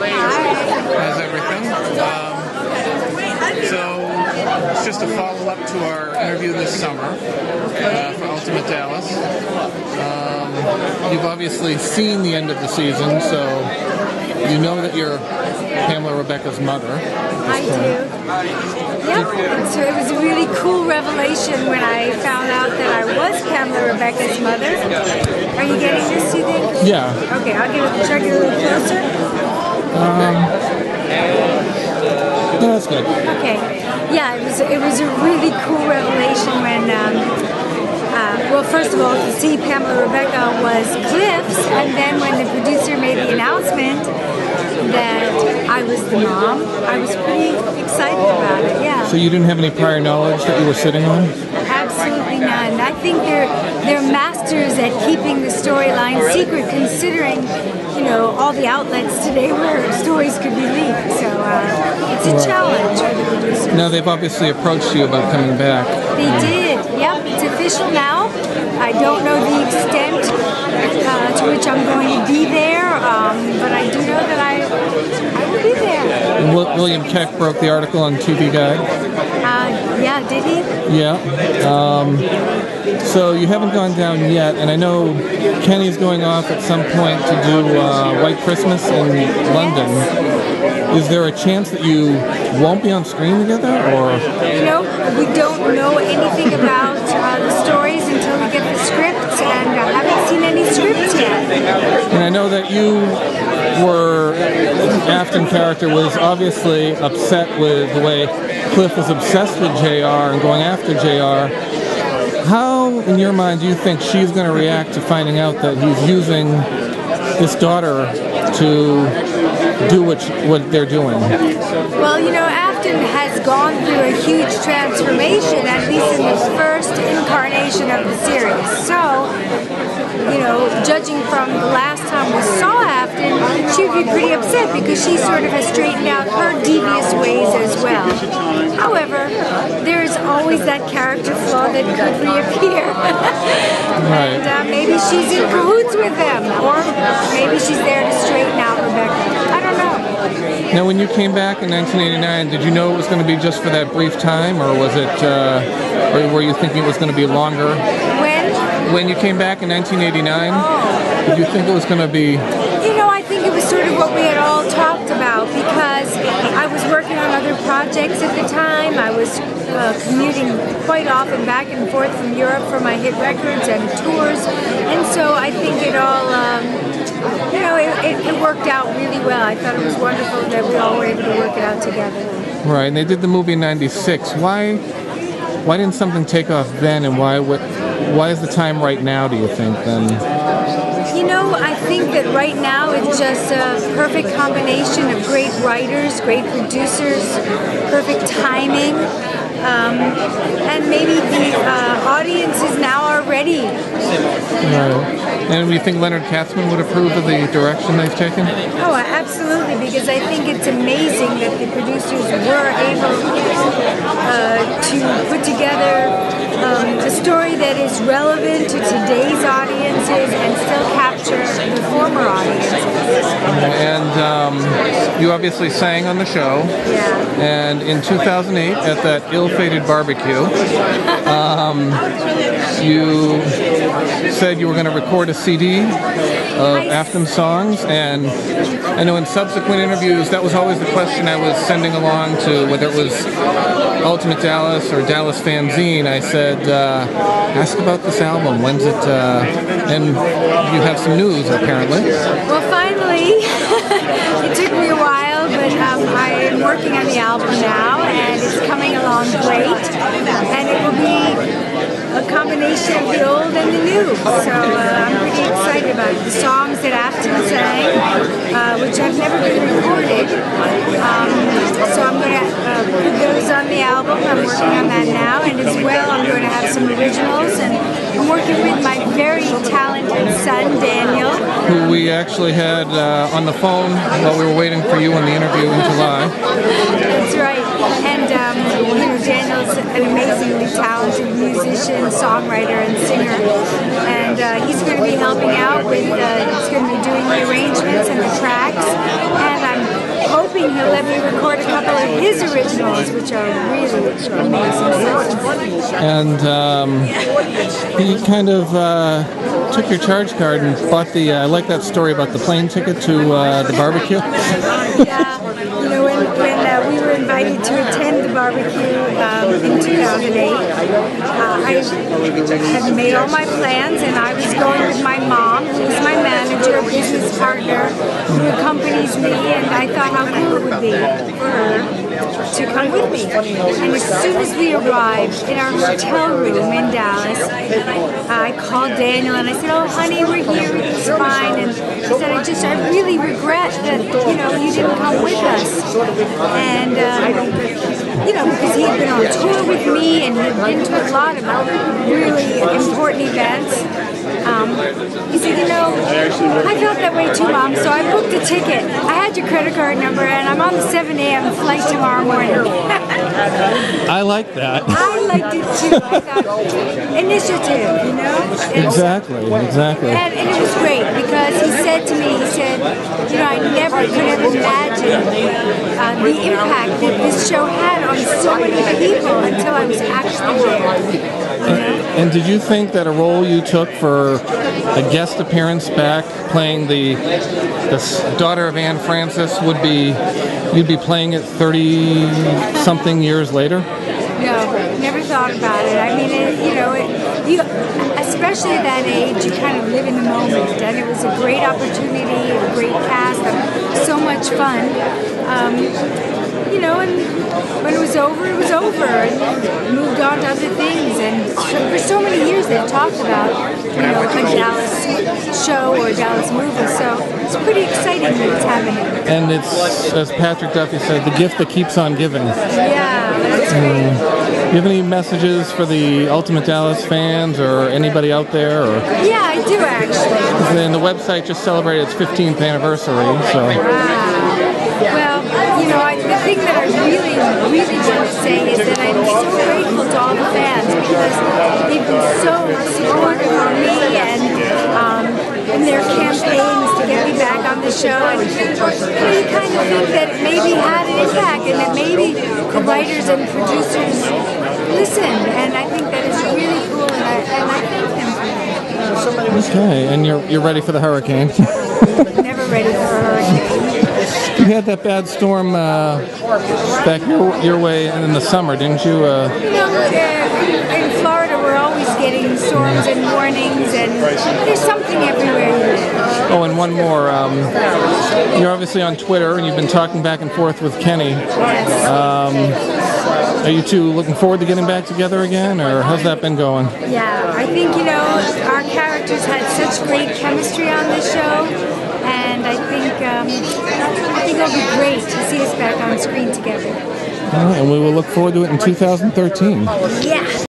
How's everything? So, it's just a follow-up to our interview this summer for Ultimate Dallas. You've obviously seen the end of the season, so you know that you're Pamela Rebecca's mother. I do. Yep. So it was a really cool revelation when I found out that I was Pamela Rebecca's mother. Are you getting this, you think? Yeah. Okay, I'll try to get a little closer. No, that's good. Okay. Yeah, it was a really cool revelation when, well, first of all, to see Pamela Rebecca was Cliff's, and then when the producer made the announcement that I was the mom, I was pretty excited about it, yeah. So you didn't have any prior knowledge that you were sitting on? Absolutely none. I think they're masters at keeping the storyline secret, considering, you know, all the outlets today where stories could be leaked. So it's a challenge for the producers. Now they've obviously approached you about coming back. They did. Yep, it's official now. I don't know the extent to which I'm going to be there, but I do know that I will be there. And William Keck broke the article on TV Guide. Yeah, did he? Yeah. So you haven't gone down yet, and I know Kenny's going off at some point to do White Christmas in London. Is there a chance that you won't be on screen together, or? You know, we don't know anything about the stories until we get the scripts, and I haven't seen any scripts yet. And I know that you were, the Afton character was obviously upset with the way Cliff was obsessed with JR and going after JR. How, in your mind, do you think she's going to react to finding out that he's using this daughter to do what they're doing? Well, you know, Afton has gone through a huge transformation, at least in the first incarnation of the series. So, you know, judging from the last time we saw Afton, she'd be pretty upset because she sort of has straightened out her devious ways as well. However, there's always that character flaw that could reappear. Right. And maybe she's in cahoots with them, or maybe she's there to straighten out Rebecca. I don't know. Now, when you came back in 1989, did you know it was going to be just for that brief time, or was it, or were you thinking it was going to be longer? When you came back in 1989, did you think it was going to be? You know, I think it was sort of what we had all talked about, because I was working on other projects at the time. I was commuting quite often back and forth from Europe for my hit records and tours, and so I think it all, you know, it worked out really well. I thought it was wonderful that we all were able to work it out together. Right, and they did the movie in '96. Why didn't something take off then, and why is the time right now, do you think, then? You know, I think that right now it's just a perfect combination of great writers, great producers, perfect timing, and maybe the audiences now are ready. Right. And do you think Leonard Katzman would approve of the direction they've taken? Oh, absolutely, because I think it's amazing that the producers were able to put together a story that is relevant to today's audiences and still capture the former audiences. And you obviously sang on the show. Yeah. And in 2008, at that ill-fated barbecue, you said you were going to record a CD of Afton songs, and I know in subsequent interviews that was always the question I was sending along to, whether it was Ultimate Dallas or Dallas Fanzine. I said, ask about this album. When's it? And you have some news, apparently. Well, finally, it took me a while, but I am working on the album now, and it's coming along great, and it will be a combination of the old and the new, so I'm pretty excited about it. The songs that Afton sang, which have never been recorded, so I'm going to put those on the album. I'm working on that now, and as well I'm going to have some originals, and I'm working with my very talented son, Daniel. Who we actually had on the phone while we were waiting for you on the interview in July. That's right, and you know, Daniel's an amazingly talented musician, songwriter, and singer, and he's going to be helping out with, he's going to be doing the arrangements and the tracks, and I'm he'll let me record a couple of his originals, which are really amazing. And he kind of took your charge card and bought the, I like that story about the plane ticket to the barbecue. Yeah, you know, when we were invited to attend the barbecue in 2008, I had made all my plans, and I was going with my mom, who was my manager, a business partner, who accompanies me, and I thought how cool it would be for her to come with me. And as soon as we arrived in our hotel room in Dallas, I called Daniel and I said, "Oh, honey, we're here, it's fine." And he said, I really regret that, you know, you didn't come with us. And, you know, because he had been on tour with me and he'd been to a lot of really important events. He said, "You know, I felt that way too, Mom, so I booked a ticket. I had your credit card number, and I'm on the 7 a.m. flight tomorrow morning." I like that. I liked it too. I thought, initiative, you know? Exactly. And it was great because he said to me, you know, I never could have imagined the impact that this show had on so many people until I was actually there. And did you think that a role you took for a guest appearance back playing the daughter of Anne Francis you'd be playing it 30-something years later? No, never thought about it. I mean, you especially at that age, you kind of live in the moment, and it was a great opportunity, a great cast, so much fun. You know, and when it was over, and moved on to other things. And for so many years they've talked about, you know, a Dallas show or a Dallas movie. So it's pretty exciting that it's happening. And it's, as Patrick Duffy said, the gift that keeps on giving. Yeah, that's great. Do you have any messages for the Ultimate Dallas fans or anybody out there? Or? Yeah, I do actually. And the website just celebrated its 15th anniversary, so. Wow. Well, you know, the thing that I really want to say is that I'm so grateful to all the fans because they've been so supportive of me and in their campaigns to get me back on the show. And you know, you kind of think that it maybe had an impact and that maybe the writers and producers listened. And I think that is really cool, and I thank them for that. Okay, and you're ready for the hurricane? Never ready for a hurricane. You had that bad storm back your way in the summer, didn't you? You know, in Florida, we're always getting storms and warnings, and there's something everywhere you live. Oh, and one more. You're obviously on Twitter, and you've been talking back and forth with Kenny. Yes. Are you two looking forward to getting back together again, or how's that been going? Yeah, I think, you know, our characters had such great chemistry on this show, and I think it'll be great to see us back on screen together. And we will look forward to it in 2013. Yeah.